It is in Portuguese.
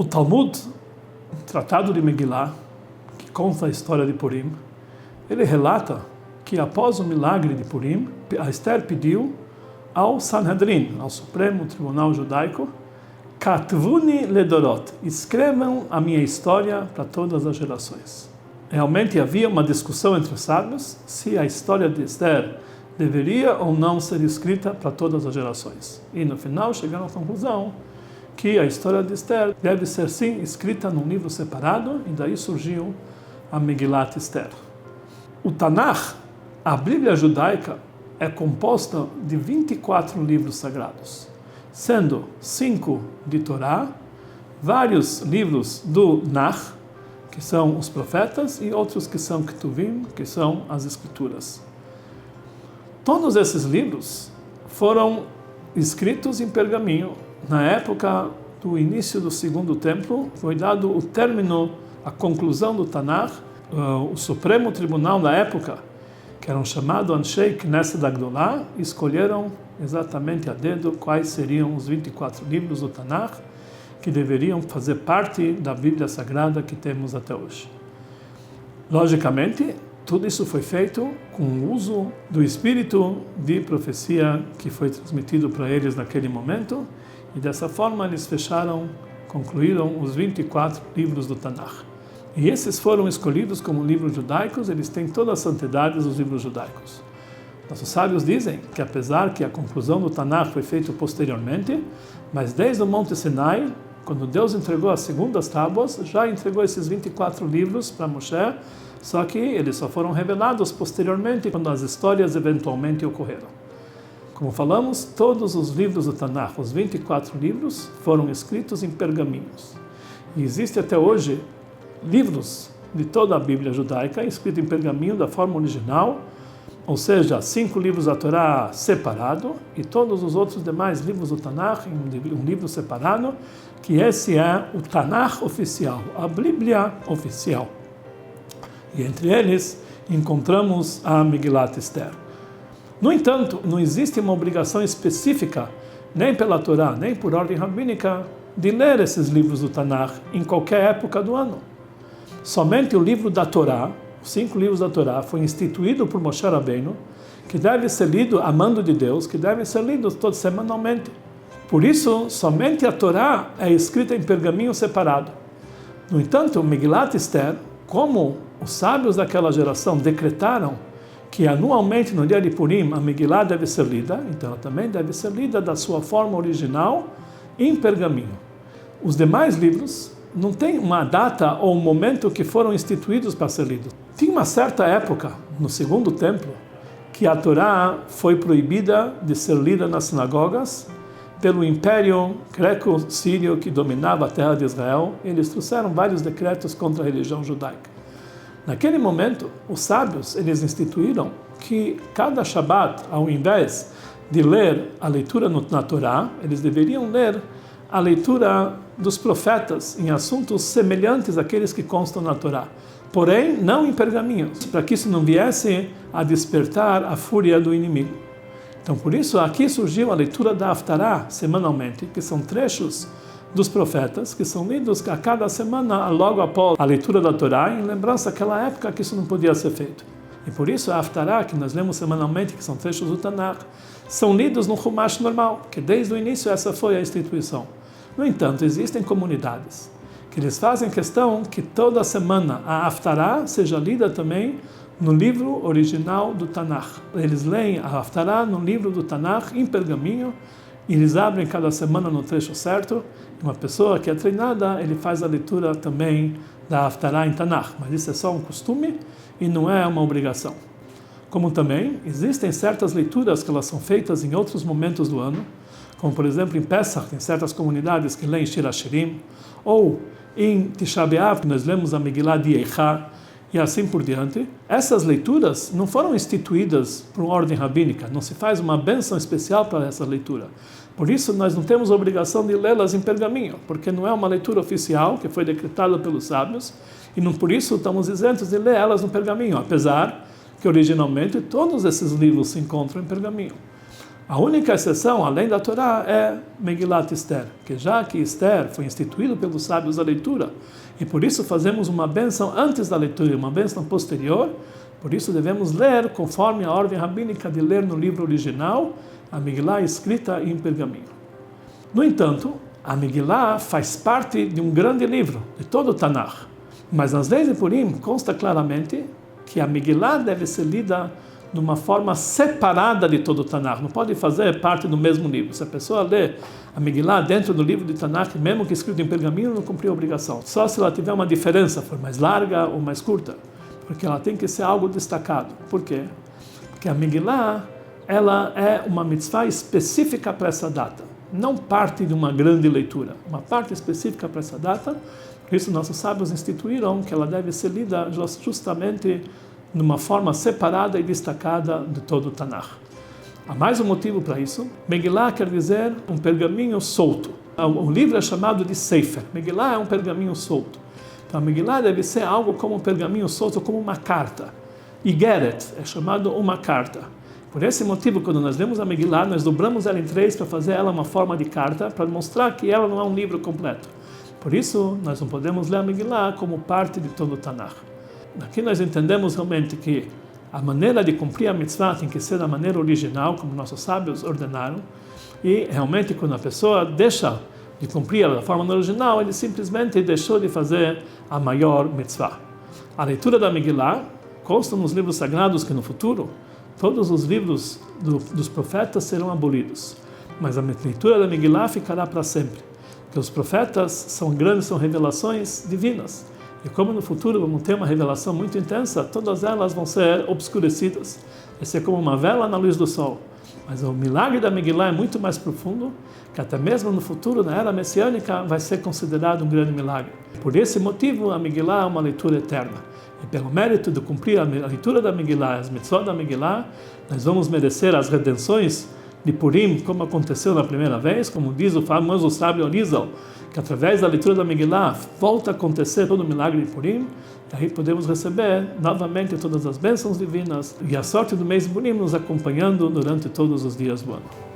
O Talmud, o Tratado de Megillah, que conta a história de Purim, ele relata que após o milagre de Purim, a Esther pediu ao Sanhedrin, ao Supremo Tribunal Judaico, Katvuni ledorot, escrevam a minha história para todas as gerações. Realmente havia uma discussão entre os sábios se a história de Esther deveria ou não ser escrita para todas as gerações. E no final chegaram à conclusão que a história de Esther deve ser sim escrita num livro separado, e daí surgiu a Megillat Esther. O Tanakh, a Bíblia judaica, é composta de 24 livros sagrados, sendo 5 de Torá, vários livros do Nach, que são os profetas, e outros que são Ketuvim, que são as escrituras. Todos esses livros foram escritos em pergaminho. Na época do início do Segundo Templo, foi dado o término, a conclusão do Tanakh. O Supremo Tribunal da época, que eram chamados Anshei Knesset Agdolá, escolheram exatamente a dedo quais seriam os 24 livros do Tanakh que deveriam fazer parte da Bíblia Sagrada que temos até hoje. Logicamente, tudo isso foi feito com o uso do espírito de profecia que foi transmitido para eles naquele momento, e dessa forma eles concluíram os 24 livros do Tanakh. E esses foram escolhidos como livros judaicos, eles têm toda a santidade dos livros judaicos. Nossos sábios dizem que apesar que a conclusão do Tanakh foi feita posteriormente, mas desde o Monte Sinai, quando Deus entregou as segundas tábuas, já entregou esses 24 livros para Moshe, só que eles só foram revelados posteriormente, quando as histórias eventualmente ocorreram. Como falamos, todos os livros do Tanakh, os 24 livros, foram escritos em pergaminhos. E existe até hoje livros de toda a Bíblia judaica escritos em pergaminho da forma original, ou seja, 5 livros da Torá separado e todos os outros demais livros do Tanakh em um livro separado, que esse é o Tanakh oficial, a Bíblia oficial. E entre eles encontramos a Megillat Esther. No entanto, não existe uma obrigação específica, nem pela Torá, nem por ordem rabínica, de ler esses livros do Tanakh em qualquer época do ano. Somente o livro da Torá, os 5 livros da Torá, foi instituído por Moshe Rabbeinu, que deve ser lido a mando de Deus, que devem ser lidos todos semanalmente. Por isso, somente a Torá é escrita em pergaminho separado. No entanto, o Megillat Esther, como os sábios daquela geração decretaram que anualmente no dia de Purim a Megillah deve ser lida, então ela também deve ser lida da sua forma original em pergaminho. Os demais livros não tem uma data ou um momento que foram instituídos para ser lidos. Tinha uma certa época, no Segundo Templo, que a Torá foi proibida de ser lida nas sinagogas pelo Império Greco-Sírio que dominava a terra de Israel. Eles trouxeram vários decretos contra a religião judaica. Naquele momento, os sábios eles instituíram que cada Shabat, ao invés de ler a leitura na Torá, eles deveriam ler a leitura dos profetas em assuntos semelhantes àqueles que constam na Torá, porém não em pergaminhos, para que isso não viesse a despertar a fúria do inimigo. Então, por isso, aqui surgiu a leitura da Haftará semanalmente, que são trechos dos profetas, que são lidos a cada semana, logo após a leitura da Torá, em lembrança daquela época que isso não podia ser feito. E por isso a Haftará, que nós lemos semanalmente, que são trechos do Tanakh, são lidos no Chumash normal, que desde o início essa foi a instituição. No entanto, existem comunidades que eles fazem questão que toda semana a Haftará seja lida também no livro original do Tanakh. Eles leem a Haftará no livro do Tanakh em pergaminho, e eles abrem cada semana no trecho certo. Uma pessoa que é treinada, ele faz a leitura também da Haftará em Tanakh, mas isso é só um costume e não é uma obrigação. Como também existem certas leituras que elas são feitas em outros momentos do ano, como por exemplo em Pesach, tem certas comunidades que leem Shir HaShirim, ou em Tisha B'Av, que nós lemos a Megillah de Eichá, e assim por diante. Essas leituras não foram instituídas por ordem rabínica, não se faz uma bênção especial para essa leitura. Por isso, nós não temos a obrigação de lê-las em pergaminho, porque não é uma leitura oficial que foi decretada pelos sábios, e não, por isso estamos isentos de ler elas no pergaminho, apesar que originalmente todos esses livros se encontram em pergaminho. A única exceção, além da Torá, é Megillat Esther, que já que Esther foi instituído pelos sábios a leitura, e por isso fazemos uma bênção antes da leitura e uma bênção posterior, por isso devemos ler conforme a ordem rabínica de ler no livro original, a Megillah escrita em pergaminho. No entanto, a Megillah faz parte de um grande livro, de todo o Tanakh, mas nas leis de Purim consta claramente que a Megillah deve ser lida de uma forma separada de todo o Tanakh, não pode fazer parte do mesmo livro. Se a pessoa lê a Megillah dentro do livro de Tanakh, mesmo que escrito em pergaminho, não cumpriu a obrigação. Só se ela tiver uma diferença, for mais larga ou mais curta, porque ela tem que ser algo destacado. Por quê? Porque a Megillah, ela é uma mitzvah específica para essa data, não parte de uma grande leitura, uma parte específica para essa data. Por isso nossos sábios instituíram que ela deve ser lida justamente de uma forma separada e destacada de todo o Tanakh. Há mais um motivo para isso. Megillah quer dizer um pergaminho solto. O livro é chamado de Sefer. Megillah é um pergaminho solto. Então a Megillah deve ser algo como um pergaminho solto, como uma carta. Igeret é chamado uma carta. Por esse motivo, quando nós lemos a Megillah, nós dobramos ela em 3 para fazer ela uma forma de carta, para mostrar que ela não é um livro completo. Por isso, nós não podemos ler a Megillah como parte de todo o Tanakh. Aqui nós entendemos realmente que a maneira de cumprir a mitzvah tem que ser da maneira original, como nossos sábios ordenaram, e realmente quando a pessoa deixa de cumprir ela da forma original, ele simplesmente deixou de fazer a maior mitzvah. A leitura da Megillah consta nos livros sagrados que no futuro todos os livros dos profetas serão abolidos, mas a leitura da Megillah ficará para sempre, porque os profetas são grandes, são revelações divinas. E como no futuro vamos ter uma revelação muito intensa, todas elas vão ser obscurecidas. Vai ser como uma vela na luz do sol. Mas o milagre da Megillah é muito mais profundo, que até mesmo no futuro, na era messiânica, vai ser considerado um grande milagre. Por esse motivo, a Megillah é uma leitura eterna. E pelo mérito de cumprir a leitura da Megillah, as mitzvot da Megillah, nós vamos merecer as redenções de Purim, como aconteceu na primeira vez, como diz o famoso sábio Arizal, que através da leitura da Megillah volta a acontecer todo o milagre de Purim, e aí podemos receber novamente todas as bênçãos divinas e a sorte do mês de Purim nos acompanhando durante todos os dias do ano.